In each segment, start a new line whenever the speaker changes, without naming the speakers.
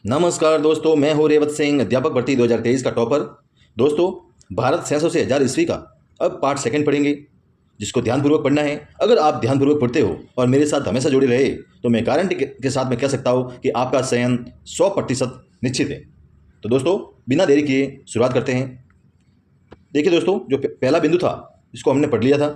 नमस्कार दोस्तों, मैं हूं रेवत सिंह, अध्यापक भर्ती 2023 का टॉपर। दोस्तों, भारत 600 से 1000 ईस्वी का अब पार्ट सेकंड पढ़ेंगे, जिसको ध्यानपूर्वक पढ़ना है। अगर आप ध्यानपूर्वक पढ़ते हो और मेरे साथ हमेशा जुड़े रहे तो मैं गारंटी के साथ मैं कह सकता हूं कि आपका चयन 100% निश्चित है। तो दोस्तों, बिना देरी किए शुरुआत करते हैं। देखिए दोस्तों, जो पहला बिंदु था इसको हमने पढ़ लिया था,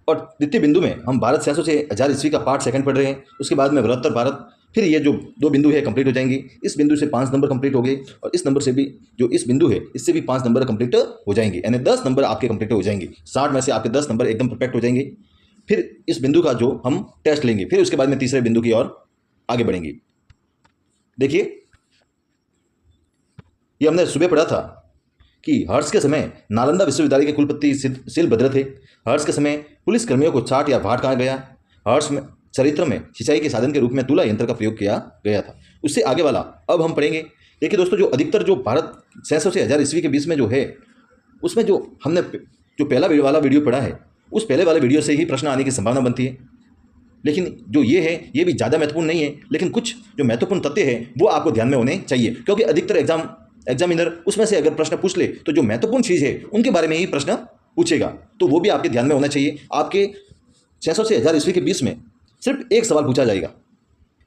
और द्वितीय बिंदु में हम भारत 600 से 1000 ईस्वी का पार्ट सेकंड पढ़ रहे हैं। उसके बाद में बृहत्तर भारत, फिर ये जो दो बिंदु है कंप्लीट हो जाएंगी। इस बिंदु से 5 नंबर कंप्लीट हो गए, और इस नंबर से भी जो इस बिंदु है इससे भी 5 नंबर कंप्लीट हो जाएंगे, यानी 10 नंबर आपके कंप्लीट हो जाएंगे। 60 में से आपके 10 नंबर एकदम परफेक्ट हो जाएंगे। फिर इस बिंदु का जो हम टेस्ट लेंगे, फिर उसके बाद में तीसरे बिंदु की ओर आगे बढ़ेंगे। देखिए, ये हमने सुबह पढ़ा था कि हर्ष के समय नालंदा विश्वविद्यालय के कुलपति शीलभद्र थे। हर्ष के समय पुलिस कर्मियों को छाट या भाट कहा गया। हर्ष में चरित्र में सिंचाई के साधन के रूप में तुला यंत्र का प्रयोग किया गया था। उससे आगे वाला अब हम पढ़ेंगे। देखिए दोस्तों, जो अधिकतर जो भारत 600 से 1000 ईस्वी के बीच में जो है, उसमें जो हमने जो पहला वाला वीडियो पढ़ा है, उस पहले वाले वीडियो से ही प्रश्न आने की संभावना बनती है। लेकिन जो ये है, ये भी ज़्यादा महत्वपूर्ण नहीं है, लेकिन कुछ जो महत्वपूर्ण तथ्य है वो आपको ध्यान में होने चाहिए, क्योंकि अधिकतर एग्जामिनर उसमें से अगर प्रश्न पूछ ले तो जो महत्वपूर्ण चीज़ है उनके बारे में ही प्रश्न पूछेगा, तो वो भी आपके ध्यान में होना चाहिए। आपके 600 से 1000 ईस्वी के बीच में सिर्फ एक सवाल पूछा जाएगा,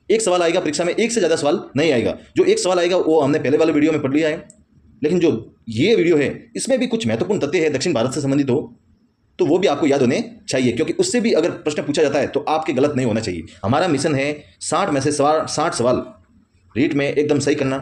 एक सवाल आएगा परीक्षा में, एक से ज़्यादा सवाल नहीं आएगा। जो एक सवाल आएगा वो हमने पहले वाले वीडियो में पढ़ लिया है, लेकिन जो ये वीडियो है इसमें भी कुछ महत्वपूर्ण तथ्य है दक्षिण भारत से संबंधित हो, तो वो भी आपको याद होने चाहिए, क्योंकि उससे भी अगर प्रश्न पूछा जाता है तो आपके गलत नहीं होना चाहिए। हमारा मिशन है 60 में से 60 सवाल रीट में एकदम सही करना।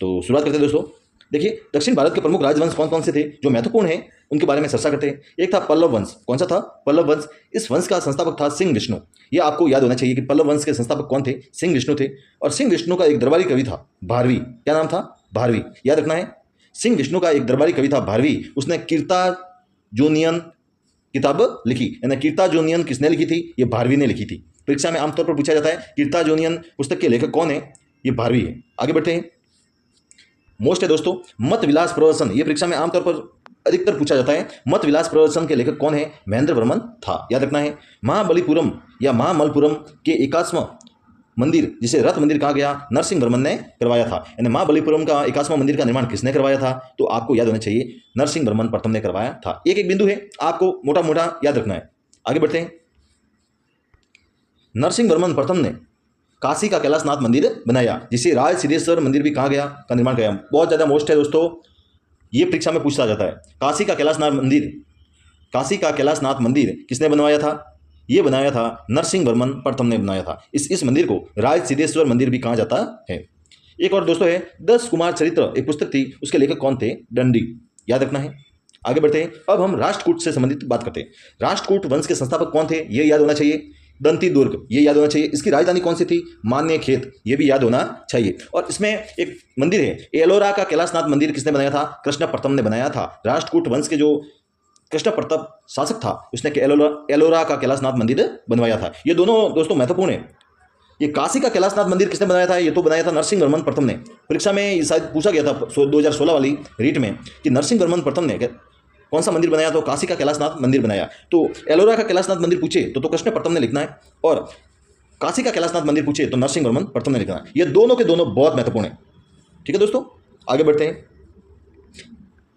तो शुरुआत करते हैं दोस्तों। देखिए, दक्षिण भारत के प्रमुख राजवंश कौन कौन से थे जो महत्वपूर्ण है, उनके बारे में चर्चा करते हैं। एक था पल्लव वंश। कौन सा था? पल्लव वंश। इस वंश का संस्थापक था सिंह विष्णु। ये आपको याद होना चाहिए कि पल्लव वंश के संस्थापक कौन थे? सिंह विष्णु थे। और सिंह विष्णु का एक दरबारी कवि था भारवी। क्या नाम था? भारवी। याद रखना है, सिंह विष्णु का एक दरबारी कवि था भारवी। उसने कीर्ताजोनियन किताब लिखी, यानी कीर्ताजोनियन किसने लिखी थी? ये भारवी ने लिखी थी। परीक्षा में आमतौर पर पूछा जाता है कीर्ताजोनियन पुस्तक के लेखक कौन है? ये भारवी है। आगे बढ़ते हैं। मोस्ट है दोस्तों मत विलास प्रवचन। ये परीक्षा में आमतौर पर अधिकतर पूछा जाता है, मत विलास प्रवचन के लेखक कौन है? महेंद्र वर्मन था। याद रखना है। महाबलीपुरम या महामलपुरम के 81वां मंदिर, जिसे रथ मंदिर कहा गया, नरसिंह वर्मन ने करवाया था। यानी महाबलीपुरम का 81वां मंदिर का निर्माण किसने करवाया था? तो आपको याद होना चाहिए, नरसिंह वर्मन प्रथम ने करवाया था। एक एक बिंदु है, आपको मोटा मोटा याद रखना है। आगे बढ़ते हैं। नरसिंह वर्मन प्रथम ने काशी का कैलाशनाथ मंदिर बनाया, जिसे राज सिद्धेश्वर मंदिर भी कहा गया, का निर्माण किया। बहुत ज़्यादा मोस्ट है दोस्तों, ये परीक्षा में पूछा जाता है। काशी का कैलाशनाथ मंदिर किसने बनवाया था? ये बनाया था नरसिंह वर्मन प्रथम ने बनाया था। इस मंदिर को राज सिद्धेश्वर मंदिर भी कहा जाता है। एक और दोस्तों है 10 कुमार चरित्र, एक पुस्तक थी, उसके लेखक कौन थे? दंडी। याद रखना है। आगे बढ़ते हैं। अब हम राष्ट्रकूट से संबंधित बात करते हैं। राष्ट्रकूट वंश के संस्थापक कौन थे? ये याद होना चाहिए। दंती दुर्ग, ये याद होना चाहिए। इसकी राजधानी कौन सी थी? मान्य खेत, ये भी याद होना चाहिए। और इसमें एक मंदिर है, एलोरा का कैलाशनाथ मंदिर किसने बनाया था? कृष्ण प्रथम ने बनाया था। राष्ट्रकूट वंश के जो कृष्ण प्रताप शासक था, उसने एलोरा का कैलाशनाथ मंदिर बनवाया था। ये दोनों दोस्तों महत्वपूर्ण है। ये काशी का कैलाशनाथ मंदिर किसने बनाया था? ये तो बनाया था नरसिंह वर्मन प्रथम ने। परीक्षा में शायद पूछा गया था 2016 वाली रीट में कि नरसिंह वर्मन प्रथम ने कौन सा मंदिर बनाया? तो काशी का कैलाशनाथ मंदिर बनाया। तो एलोरा का कैलाशनाथ मंदिर पूछे तो कृष्ण प्रथम ने लिखना है, और काशी का कैलाशनाथ मंदिर पूछे तो नरसिंह वर्मन प्रथम ने लिखना है। ये दोनों के दोनों बहुत महत्वपूर्ण है। ठीक है दोस्तों, आगे बढ़ते हैं।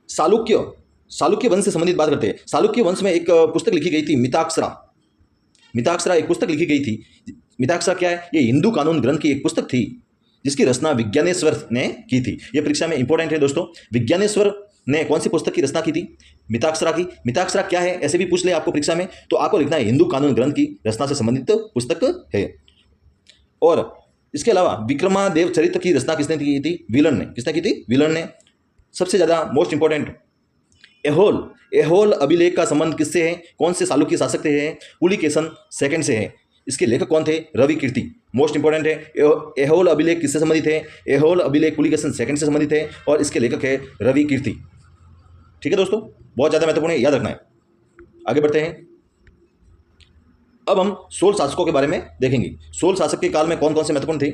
सालुक्य वंश से संबंधित बात करते हैं। सालुक्य वंश में एक पुस्तक लिखी गई थी, मिताक्षरा एक पुस्तक लिखी गई थी। मिताक्षरा क्या है? ये हिंदू कानून ग्रंथ की एक पुस्तक थी, जिसकी रचना विज्ञानेश्वर ने की थी। ये परीक्षा में इंपॉर्टेंट है दोस्तों। विज्ञानेश्वर ने कौन सी पुस्तक की रचना की थी? मिताक्षरा की। मिताक्षरा क्या है, ऐसे भी पूछ ले आपको परीक्षा में, तो आपको लिखना है हिंदू कानून ग्रंथ की रचना से संबंधित पुस्तक है। और इसके अलावा विक्रमादेव चरित्र की रचना किसने की थी? विलन ने। किसने की थी? विलन ने। सबसे ज़्यादा मोस्ट इंपॉर्टेंट, एहोल अभिलेख का संबंध किससे है? कौन से चालुक्य शासक से है? पुलिकेशन सेकंड से है। इसके लेखक कौन थे? रवि कीर्ति। मोस्ट इंपॉर्टेंट है, एहोल अभिलेख किससे संबंधित है? एहोल अभिलेख पुलिकेशन सेकंड से संबंधित है, और इसके लेखक है रवि कीर्ति। ठीक है दोस्तों, बहुत ज़्यादा महत्वपूर्ण है, याद रखना है। आगे बढ़ते हैं। अब हम सोल शासकों के बारे में देखेंगे। सोल शासक के काल में कौन कौन से महत्वपूर्ण थे?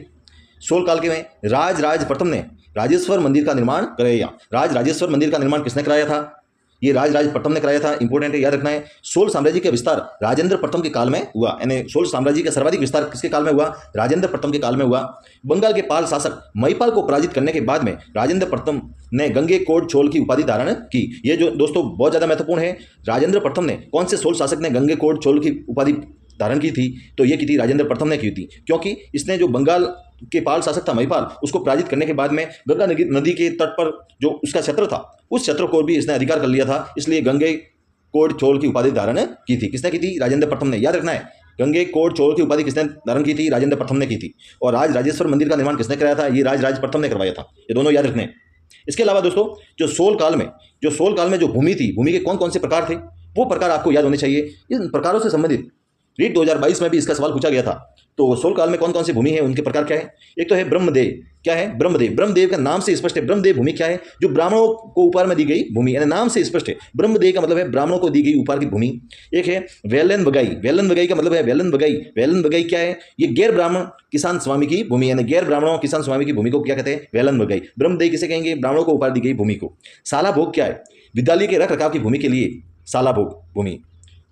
सोल काल के में राज प्रथम ने राजेश्वर मंदिर का निर्माण कराया। राजेश्वर मंदिर का निर्माण किसने कराया था? ये राजराज प्रथम ने कराया था, इंपॉर्टेंट है, याद रखना है। सोल साम्राज्य का विस्तार राजेंद्र प्रथम के काल में हुआ, यानी सोल साम्राज्य का सर्वाधिक विस्तार किसके काल में हुआ? राजेंद्र प्रथम के काल में हुआ। बंगाल के पाल शासक महिपाल को पराजित करने के बाद में राजेंद्र प्रथम ने गंगेकोंड चोल की उपाधि धारण की। ये जो दोस्तों बहुत ज्यादा महत्वपूर्ण है, राजेंद्र प्रथम ने, कौन से सोल शासक ने गंगेकोंड चोल की उपाधि धारण की थी? तो ये की थी राजेंद्र प्रथम ने की थी, क्योंकि इसने जो बंगाल के पाल शासक था महिपाल, उसको पराजित करने के बाद में गंगा नदी के तट पर जो उसका क्षेत्र था, उस क्षेत्र को भी इसने अधिकार कर लिया था, इसलिए गंगेकोंड चोल की उपाधि धारण की थी। किसने की थी? राजेंद्र प्रथम ने। याद रखना है, गंगेकोंड चोल की उपाधि किसने धारण की थी? राजेंद्र प्रथम ने की थी। और राज राजेश्वर मंदिर का निर्माण किसने कराया था? ये राज प्रथम ने करवाया था। ये दोनों याद रखने। इसके अलावा दोस्तों जो सोल काल में जो भूमि थी, भूमि के कौन कौन से प्रकार थे, वो प्रकार आपको याद होने चाहिए। इन प्रकारों से संबंधित रीट 2022 में भी इसका सवाल पूछा गया था। तो सोल काल में कौन कौन सी भूमि है, उनके प्रकार क्या है? एक तो है ब्रह्मदेव। क्या है? ब्रह्मदेव। ब्रह्मदेव का नाम से स्पष्ट है, ब्रह्मदेव भूमि क्या है? जो ब्राह्मणों को उपहार में दी गई भूमि, यानी नाम से स्पष्ट है, ब्रह्मदेव का मतलब है ब्राह्मणों को दी गई उपहार की भूमि। एक है वेलन बगाई। वेलन बगाई का मतलब है वेलन बगाई। वेलन बगाई क्या है? ये गैर ब्राह्मण किसान स्वामी की भूमि, यानी गैर ब्राह्मणों किसान स्वामी की भूमि को क्या कहते हैं? वेलन बगाई। ब्रह्मदेव किसे कहेंगे? ब्राह्मणों को उपहार दी गई भूमि को। साला भोग क्या है? विद्यालय के रख रखाव की भूमि के लिए साला भोग भूमि।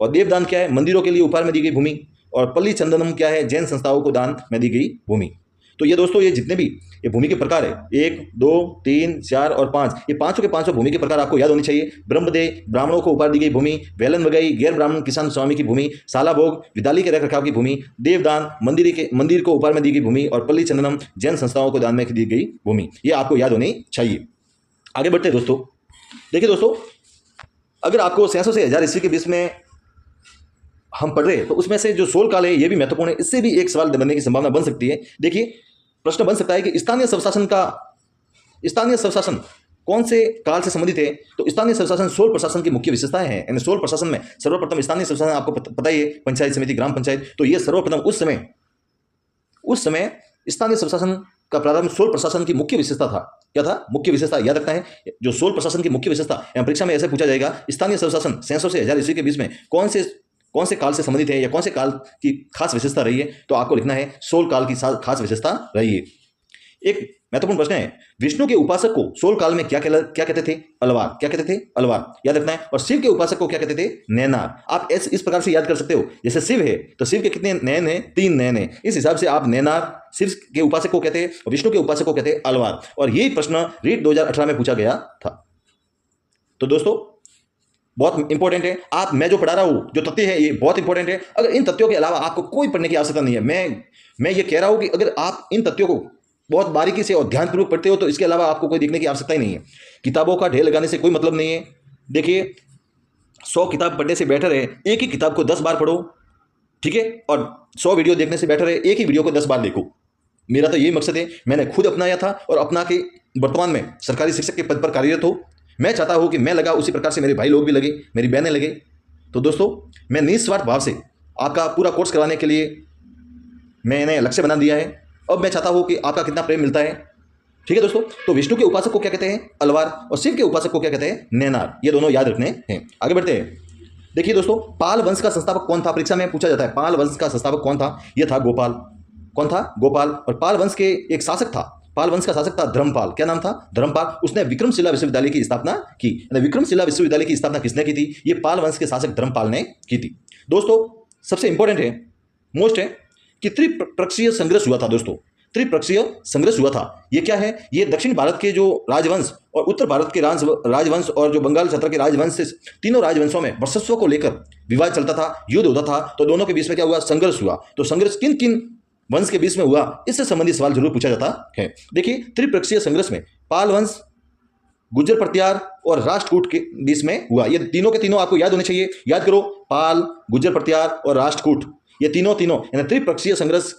और देवदान क्या है? मंदिरों के लिए उपहार में दी गई भूमि। और पल्ली चंदनम क्या है? जैन संस्थाओं को दान में दी गई भूमि। तो ये दोस्तों ये जितने भी ये भूमि के प्रकार है, 1, 2, 3, 4 और 5, ये पांचों के पांचों भूमि के प्रकार आपको याद होने चाहिए। ब्रह्मदेव ब्राह्मणों को उपहार दी गई भूमि, वेलन वगई गैर ब्राह्मण किसान स्वामी की भूमि, साला भोग विद्यालय के रखरखाव की भूमि, देवदान मंदिर को उपहार में दी गई भूमि, और पल्ली चंदनम जैन संस्थाओं को दान में दी गई भूमि। ये आपको याद होनी चाहिए। आगे बढ़ते दोस्तों। देखिए दोस्तों, अगर आपको 600 से 1000 ईस्वी के बीच में हम पढ़ रहे हैं, तो उसमें से जो सोल काल है ये भी महत्वपूर्ण है। इससे भी एक सवाल बनने की संभावना बन सकती है। देखिए, प्रश्न बन सकता है कि स्थानीय स्वशासन कौन से काल से संबंधित है? तो स्थानीय स्वशासन सोल प्रशासन की मुख्य विशेषताएं हैं। यानी सोल प्रशासन में सर्वप्रथम स्थानीय स्वशासन आपको पता ही है, पंचायत समिति, ग्राम पंचायत। तो ये सर्वप्रथम उस समय स्थानीय स्वशासन का प्रारंभ सोल प्रशासन की मुख्य विशेषता था। क्या था? मुख्य विशेषता। याद रखना है, जो सोल प्रशासन की मुख्य विशेषता, परीक्षा में ऐसे पूछा जाएगा, स्थानीय स्वशासन 600 से 1000 ईस्वी के बीच में कौन से काल से संबंधित है या कौन से काल की खास विशेषता रही है? तो आपको लिखना है सोल काल की खास विशेषता रही है। एक महत्वपूर्ण प्रश्न है, विष्णु के उपासक को सोल काल में क्या कहते थे? अलवार। क्या कहते थे? अलवार। याद रखना है। और शिव के उपासक को क्या कहते थे? नैनार। आप इस प्रकार से याद कर सकते हो, जैसे शिव है तो शिव के कितने नयन है? 3 नयन है। इस हिसाब से आप नैनार शिव के उपासक को कहते हैं, विष्णु के उपासक को कहते हैं अलवार। और यही प्रश्न रीट 2018 में पूछा गया था। तो दोस्तों बहुत इंपॉर्टेंट है। मैं जो पढ़ा रहा हूं, जो तथ्य है, ये बहुत इंपॉर्टेंट है। अगर इन तथ्यों के अलावा आपको कोई पढ़ने की आवश्यकता नहीं है। मैं ये कह रहा हूं कि अगर आप इन तथ्यों को बहुत बारीकी से और ध्यानपूर्वक पढ़ते हो, तो इसके अलावा आपको कोई देखने की आवश्यकता ही नहीं है। किताबों का ढेर लगाने से कोई मतलब नहीं है। देखिए, 100 किताब पढ़ने से बेटर है एक ही किताब को 10 बार पढ़ो, ठीक है? और 100 वीडियो देखने से बेटर है एक ही वीडियो को 10 बार देखो। मेरा तो यही मकसद है। मैंने खुद अपनाया था और अपना के वर्तमान में सरकारी शिक्षक के पद पर कार्यरत हो। मैं चाहता हूं कि मैं लगा उसी प्रकार से मेरे भाई लोग भी लगे, मेरी बहनें लगे। तो दोस्तों, मैं निस्वार्थ भाव से आपका पूरा कोर्स करवाने के लिए मैंने लक्ष्य बना दिया है। अब मैं चाहता हूं कि आपका कितना प्रेम मिलता है, ठीक है दोस्तों? तो विष्णु के उपासक को क्या कहते हैं? अलवार। और शिव के उपासक को क्या कहते हैं? नैनार। ये दोनों याद रखने हैं। आगे बढ़ते हैं। देखिए दोस्तों, पाल वंश का संस्थापक कौन था? परीक्षा में पूछा जाता है, पाल वंश का संस्थापक कौन था? यह था गोपाल। कौन था? गोपाल। और पाल वंश के एक शासक था, पाल वंश का शासक था धर्मपाल। क्या नाम था? धर्मपाल। उसने विक्रमशिला विश्वविद्यालय की स्थापना की। विक्रमशिला विश्वविद्यालय की स्थापना किसने की थी? ये पाल वंश के शासक धर्मपाल ने की थी। दोस्तों सबसे इंपॉर्टेंट है, मोस्ट है कि त्रिपक्षीय संघर्ष हुआ था। दोस्तों त्रिपक्षीय संघर्ष हुआ था। ये क्या है? ये दक्षिण भारत के जो राजवंश और उत्तर भारत के राजवंश और जो बंगाल क्षेत्र के राजवंश से, तीनों राजवंशों में वर्चस्व को लेकर विवाद चलता था, युद्ध होता था। तो दोनों के बीच में क्या हुआ? संघर्ष हुआ। तो संघर्ष किन किन वंश के बीच में हुआ, इससे संबंधित सवाल जरूर पूछा जाता है। देखिए, त्रिपक्षीय संघर्ष में पाल वंश, गुज्जर प्रत्यार और राष्ट्रकूट के बीच में हुआ। ये तीनों के तीनों आपको याद होने चाहिए। याद करो, पाल, गुज्जर प्रत्यार और राष्ट्रकूट, ये तीनों यानी त्रिपक्षीय संघर्ष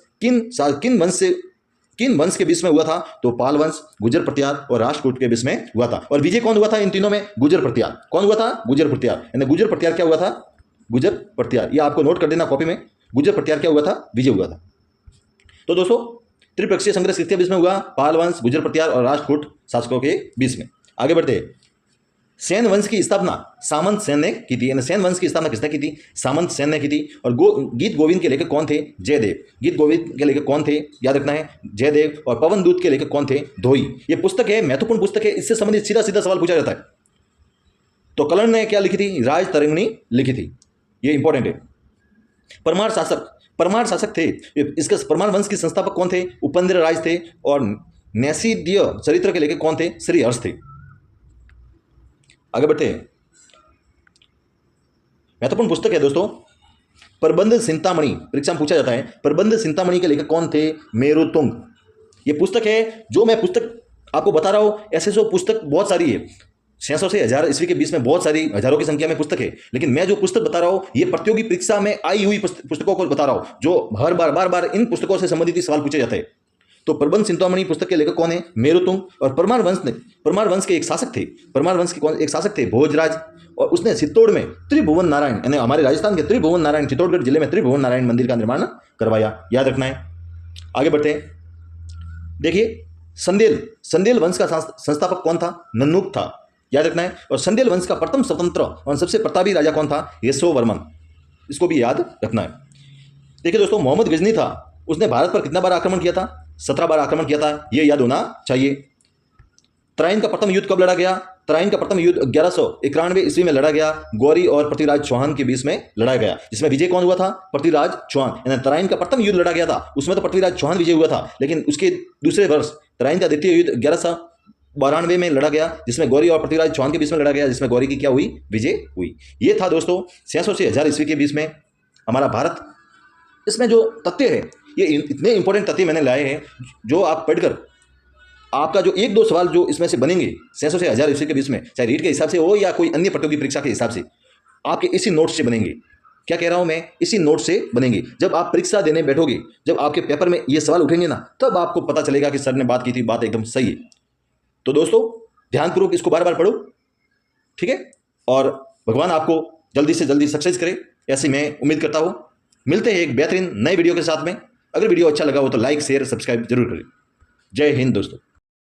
किन वंश के बीच में हुआ था? तो पाल वंश, गुज्जर प्रत्यार और राष्ट्रकूट के बीच में हुआ था। और विजय कौन हुआ था इन तीनों में? गुज्जर प्रत्यार। कौन हुआ था? गुज्जर प्रत्यार। यानी गुज्जर प्रत्यार क्या हुआ था? गुज्जर प्रत्यार। ये आपको नोट कर देना कॉपी में। गुज्जर प्रत्यार क्या हुआ था? विजय हुआ था। तो दोस्तों त्रिपक्षीय संघर्ष किसके बीच में हुआ? पाल वंश, गुज्जर प्रत्यार और राष्ट्रकूट शासकों के बीच में। आगे बढ़ते हैं। सेन वंश की स्थापना सामंत सेन ने की थी। सेन वंश की स्थापना किसने की थी? सामंत सेन ने की थी। और गीत गोविंद के लेखक कौन थे? जयदेव। गीत गोविंद के लेखक कौन थे? याद रखना है, जयदेव। और पवन दूत के लेखक कौन थे? धोई। ये पुस्तक है, महत्वपूर्ण पुस्तक है, इससे संबंधित सीधा सीधा सवाल पूछा जाता है। तो कर्ण ने क्या लिखी थी? राज तरंगिणी लिखी थी। ये इंपॉर्टेंट है। परमार शासक थे। इसके परमार वंश के संस्थापक कौन थे? उपेंद्र राज थे। और नैसीदीय चरित्र के लेखक कौन थे? श्री हर्ष थे। आगे बढ़ते हैं। महत्वपूर्ण पुस्तक है दोस्तों प्रबंध चिंतामणि। परीक्षा में पूछा जाता है प्रबंध चिंतामणि के लेखक कौन थे? मेरुतुंग। ये पुस्तक है जो मैं पुस्तक आपको बता रहा हूं। ऐसे जो पुस्तक बहुत सारी है, 600 से 1000 ईस्वी के बीच में बहुत सारी, हजारों की संख्या में पुस्तक है, लेकिन मैं जो पुस्तक बता रहा हूं ये प्रतियोगी परीक्षा में आई हुई पुस्तकों को बता रहा हूं, जो हर बार इन पुस्तकों से संबंधित ही सवाल पूछे जाते हैं। तो प्रबंध चिंतामणि पुस्तक के लेखक कौन है? मेरुतुंग। और परमार वंश के एक शासक थे। परमार वंश के एक शासक थे भोजराज। और उसने चित्तौड़ में त्रिभुवन नारायण, यानी हमारे राजस्थान के त्रिभुवन नारायण, चित्तौड़गढ़ जिले में त्रिभुवन नारायण मंदिर का निर्माण करवाया। याद रखना है। आगे बढ़ते हैं। देखिए संदेल वंश का संस्थापक कौन था? नन्नुक था। याद रखना है। और संदेल वंश का प्रथम स्वतंत्र और सबसे प्रतापी राजा कौन था? यशोवर्मन। इसको भी याद रखना है। देखिए दोस्तों मोहम्मद गजनी था, उसने भारत पर कितना बार आक्रमण किया था? 17 बार आक्रमण किया था। यह याद होना चाहिए। तराइन का प्रथम युद्ध कब लड़ा गया? तराइन का प्रथम युद्ध 1191 ईस्वी में लड़ा गया। गौरी और पृथ्वीराज चौहान के बीच में लड़ा गया, जिसमें विजय कौन हुआ था? पृथ्वीराज चौहान। यानी तराइन का प्रथम युद्ध लड़ा गया था, उसमें तो पृथ्वीराज चौहान विजय हुआ था, लेकिन उसके दूसरे वर्ष तराइन का द्वितीय युद्ध 1192 में लड़ा गया, जिसमें गौरी और पृथ्वीराज चौहान के बीच में लड़ा गया, जिसमें गौरी की क्या हुई? विजय हुई। ये था दोस्तों 600 से 1000 ईस्वी के बीच में हमारा भारत। इसमें जो तथ्य है, ये इतने इंपॉर्टेंट तथ्य मैंने लाए हैं जो आप पढ़कर आपका जो 1-2 सवाल जो इसमें से बनेंगे 600 से 1000 ईस्वी के बीच में, चाहे रीट के हिसाब से हो या कोई अन्य प्रतियोगी परीक्षा के हिसाब से, आपके इसी नोट से बनेंगे। क्या कह रहा हूं मैं? इसी नोट से बनेंगे। जब आप परीक्षा देने बैठोगे, जब आपके पेपर में ये सवाल उठेंगे ना, तब आपको पता चलेगा कि सर ने बात की थी, बात एकदम सही है। तो दोस्तों ध्यानपूर्वक इसको बार बार पढ़ो, ठीक है? और भगवान आपको जल्दी से जल्दी सक्सेस करे, ऐसी मैं उम्मीद करता हूं। मिलते हैं एक बेहतरीन नए वीडियो के साथ में। अगर वीडियो अच्छा लगा हो तो लाइक शेयर सब्सक्राइब जरूर करें। जय हिंद दोस्तों।